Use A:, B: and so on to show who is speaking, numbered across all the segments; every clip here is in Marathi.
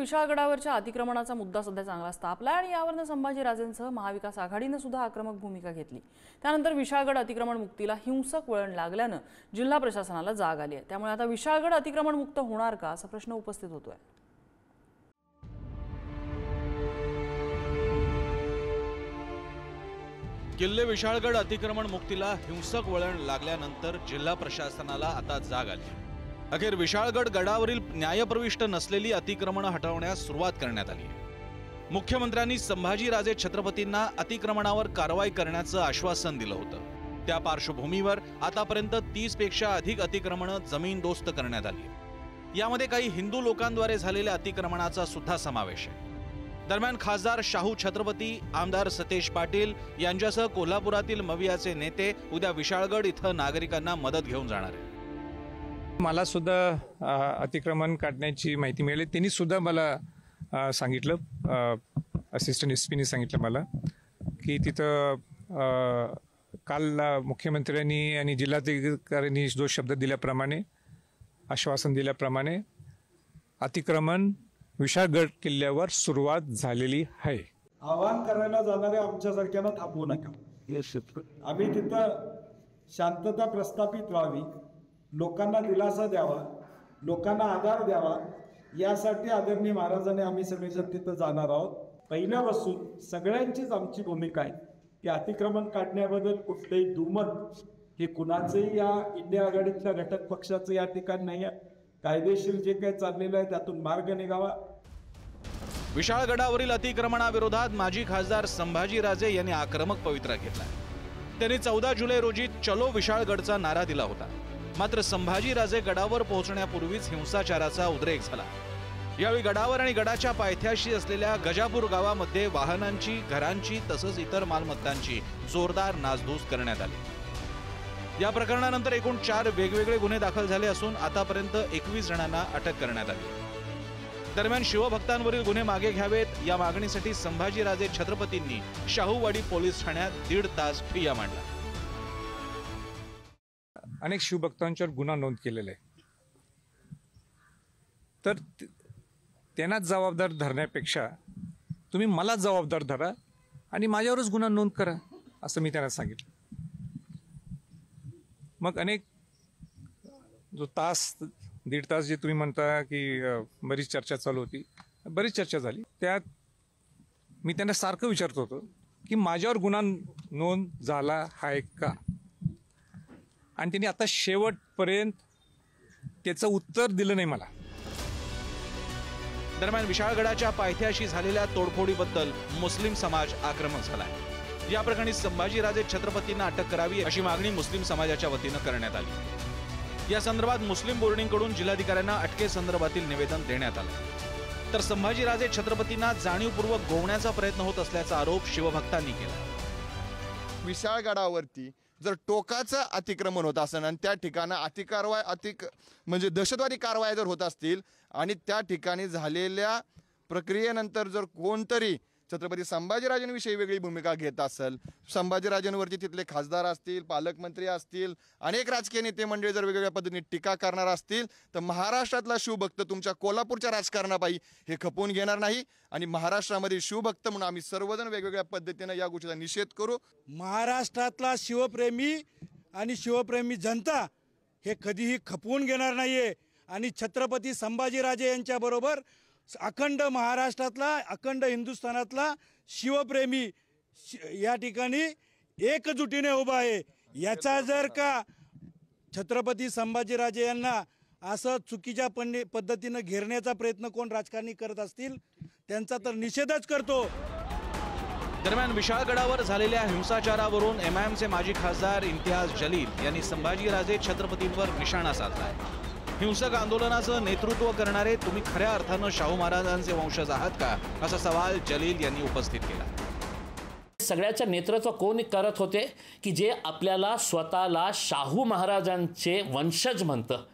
A: विशाळगडावरच्या अतिक्रमणाचा मुद्दा सध्या चांगलाच तापला आणि यावरनं संभाजीराजेंसह महाविकास आघाडीने सुद्धा आक्रमक भूमिका घेतली। त्यानंतर विशाळगड अतिक्रमण मुक्तीला हिंसक वळण लागल्यानं जिल्हा प्रशासनाला जाग आली आहे। त्यामुळे आता विशाळगड अतिक्रमण मुक्त होणार का असा प्रश्न उपस्थित होतोय।
B: किल्ले विशाळगड अतिक्रमण मुक्तीला हिंसक वळण लागल्यानंतर जिल्हा प्रशासनाला आता जाग आली। अखेर विशाळगड गडावरील न्यायप्रविष्ट नसलेली अतिक्रमण हटवण्यास सुरुवात करण्यात आली। मुख्यमंत्र्यांनी संभाजीराजे छत्रपतींना अतिक्रमणावर कारवाई करण्याचं आश्वासन दिलं होतं। त्या पार्श्वभूमीवर आतापर्यंत 30 पेक्षा अधिक अतिक्रमणं जमीनदोस्त करण्यात आली। यामध्ये काही हिंदू लोकांद्वारे झालेल्या अतिक्रमणाचा सुद्धा समावेश आहे। दरम्यान खासदार शाहू छत्रपती, आमदार सतेज पाटील यांच्यासह कोल्हापुरातील मवियाचे नेते उद्या विशाळगड इथं नागरिकांना मदत घेऊन जाणार आहेत।
C: मला सुद्धा अतिक्रमण काढण्याची माहिती मिळाली। त्यांनी सुद्धा मला सांगितलं, असिस्टंट एसपीने सांगितलं मला की तिथं काल मुख्यमंत्र्यांनी आणि जिल्हाधिकाऱ्यांनी जो शब्द दिल्याप्रमाणे, आश्वासन दिल्याप्रमाणे अतिक्रमण विशाळगड किल्ल्यावर सुरुवात झालेली आहे।
D: आवाहन करायला जाणारे आमच्यासारख्यांना थांबवू नका। आम्ही तिथं शांतता प्रस्थापित व्हावी, लोकांना दिलासा द्यावा, लोकांना आधार द्यावा, यासाठी आदरणीय महाराजांनी आम्ही सगळेजण तिथं जाणार आहोत। पहिल्यापासून सगळ्यांचीच आमची भूमिका आहे की अतिक्रमण काढण्याबद्दल कुठलेही दुमत हे कुणाचंही या इंडिया आघाडीतल्या घटक पक्षाचं या ठिकाणी नाही आहे। कायदेशीर जे काही चाललेलं आहे त्यातून मार्ग निघावा।
B: विशाळगडावरील अतिक्रमणाविरोधात माजी खासदार संभाजीराजे यांनी आक्रमक पवित्रा घेतला। त्यांनी 14 जुलै रोजी चलो विशाळगडचा नारा दिला होता। मात्र संभाजीराजे गडावर पोहोचण्यापूर्वीच हिंसाचाराचा उद्रेक झाला। यावेळी गडावर आणि गडाच्या पायथ्याशी असलेल्या गजापूर गावामध्ये वाहनांची, घरांची तसंच इतर मालमत्तांची जोरदार नासधूस करण्यात आली। या प्रकरणानंतर एकूण 4 वेगवेगळे गुन्हे दाखल झाले असून आतापर्यंत 21 जणांना अटक करण्यात आली। दरम्यान शिवभक्तांवरील गुन्हे मागे घ्यावेत या मागणीसाठी संभाजीराजे छत्रपतींनी शाहूवाडी पोलीस ठाण्यात 1.5 तास ठिय्या मांडला।
C: अनेक शिवभक्तांच्यावर गुन्हा नोंद केलेला आहे, तर त्यांनाच जबाबदार धरण्यापेक्षा तुम्ही मला जबाबदार धरा आणि माझ्यावरच गुन्हा नोंद करा असं मी त्यांना सांगितलं। मग अनेक जो तास 1.5 तास जे तुम्ही म्हणता की बरीच चर्चा चालू होती, बरीच चर्चा झाली। त्यात मी त्यांना सारखं विचारत होतो की माझ्यावर गुन्हा नोंद झाला आहे का, आणि त्यांनी आता शेवटपर्यंत त्याचं उत्तर दिलं नाही मला।
B: दरम्यान विशाळगडाच्या पायथ्याशी झालेल्या तोडफोडीबद्दल मुस्लिम समाज आक्रमक झाला आहे। या प्रकरणी संभाजीराजे छत्रपतींना अटक करावी अशी मागणी मुस्लिम समाजाच्या वतीनं करण्यात आली। या संदर्भात मुस्लिम बोर्डिंगकडून जिल्हाधिकाऱ्यांना अटकेसंदर्भातील निवेदन देण्यात आलं। तर संभाजीराजे छत्रपतींना जाणीवपूर्वक गोवण्याचा प्रयत्न होत असल्याचा आरोप शिवभक्तांनी केला।
E: विशाळगडावरती जर टोकाचं अतिक्रमण होत असेल आणि त्या ठिकाणी म्हणजे दहशतवादी कारवाया जर होत असतील आणि त्या ठिकाणी झालेल्या प्रक्रियेनंतर जर कोणतरी छत्रपती संभाजीराजेंविषयी वेगळी भूमिका घेत असेल, संभाजीराजेंवरती तिथले खासदार असतील, पालकमंत्री असतील, अनेक राजकीय नेते मंडळी जर वेगवेगळ्या पद्धतीने टीका करणार असतील तर महाराष्ट्रातला शिवभक्त तुमच्या कोल्हापूरच्या राजकारणापायी हे खपवून घेणार नाही। आणि महाराष्ट्रामध्ये शिवभक्त म्हणून आम्ही सर्वजण वेगवेगळ्या पद्धतीनं या गोष्टीचा निषेध करू।
F: महाराष्ट्रातला शिवप्रेमी आणि शिवप्रेमी जनता हे कधीही खपवून घेणार नाहीये। आणि छत्रपती संभाजीराजे यांच्याबरोबर अखंड महाराष्ट्रातला, अखंड हिंदुस्थानातला शिवप्रेमी या ठिकाणी एकजुटीने उभा आहे। याचा जर का छत्रपती संभाजीराजे यांना असं चुकीच्या पद्धतीनं घेरण्याचा प्रयत्न कोण राजकारणी करत असतील त्यांचा तर निषेधच करतो।
B: दरम्यान विशाळगडावर झालेल्या हिंसाचारावरून MIMचे माजी खासदार इम्तियाज जलील यांनी संभाजीराजे छत्रपतींवर निशाणा साधलाय। हिंसक आंदोलनाचं नेतृत्व करणारे तुम्ही खऱ्या अर्थानं शाहू महाराजांचे वंशज आहात का असा सवाल जलील यांनी उपस्थित केला।
G: सगळ्याचं नेतृत्व कोण करत होते की जे आपल्याला स्वतःला शाहू महाराजांचे वंशज म्हणतं।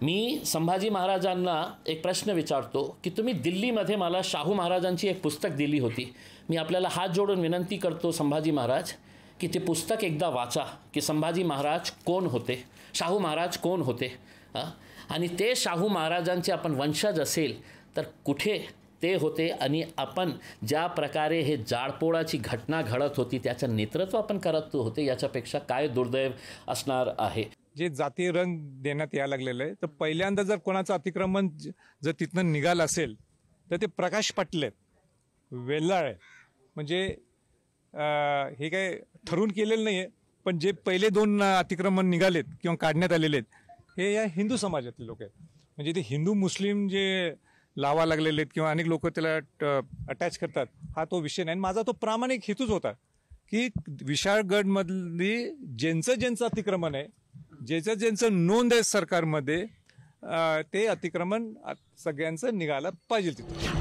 G: मी संभाजी महाराजांना एक प्रश्न विचारतो की तुम्ही दिल्लीमध्ये मला शाहू महाराजांची एक पुस्तक दिली होती, मी आपल्याला हात जोडून विनंती करतो संभाजी महाराज की ते पुस्तक एकदा वाचा की संभाजी महाराज कोण होते, शाहू महाराज कोण होते। आणि ते शाहू महाराजांचे आपण वंशज असेल तर कुठे ते होते आणि आपण ज्या प्रकारे हे जाळपोळाची घटना घडत होती त्याचं नेतृत्व आपण करत होते, याच्यापेक्षा काय दुर्दैव असणार आहे.
C: जे जातीय रंग देण्यात यायला लागलेलं आहे, तर पहिल्यांदा जर कोणाचं अतिक्रमण जर तिथनं निघालं असेल तर ते प्रकाश पाटील आहेत, वेल्लाळ आहे. म्हणजे हे काय ठरवून केलेलं नाही आहे, पण जे पहिले 2 अतिक्रमण निघालेत किंवा काढण्यात आलेले आहेत हे या हिंदू समाजातले लोक आहेत. म्हणजे ते हिंदू मुस्लिम जे लावा लागलेले आहेत किंवा अनेक लोक त्याला अटॅच करतात, हा तो विषय नाही. माझा तो प्रामाणिक हेतूच होता की विशाळगडमधली ज्यांचं अतिक्रमण आहे, ज्यांचं नोंद आहे सरकारमध्ये, ते अतिक्रमण सगळ्यांचं निघालं पाहिजे. तिथं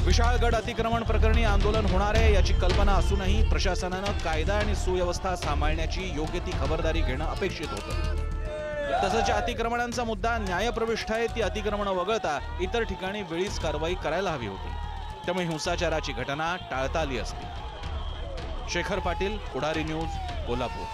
B: विशाळगड अतिक्रमण प्रकरणी आंदोलन होणार आहे याची कल्पना असूनही प्रशासनानं कायदा आणि सुव्यवस्था सांभाळण्याची योग्य ती खबरदारी घेणं अपेक्षित होतं. तसंच या अतिक्रमणांचा मुद्दा न्यायप्रविष्ट आहे, ती अतिक्रमणं वगळता इतर ठिकाणी वेळीच कारवाई करायला हवी होती. त्यामुळे हिंसाचाराची घटना टाळता आली असती. शेखर पाटील, पुढारी न्यूज, कोल्हापूर.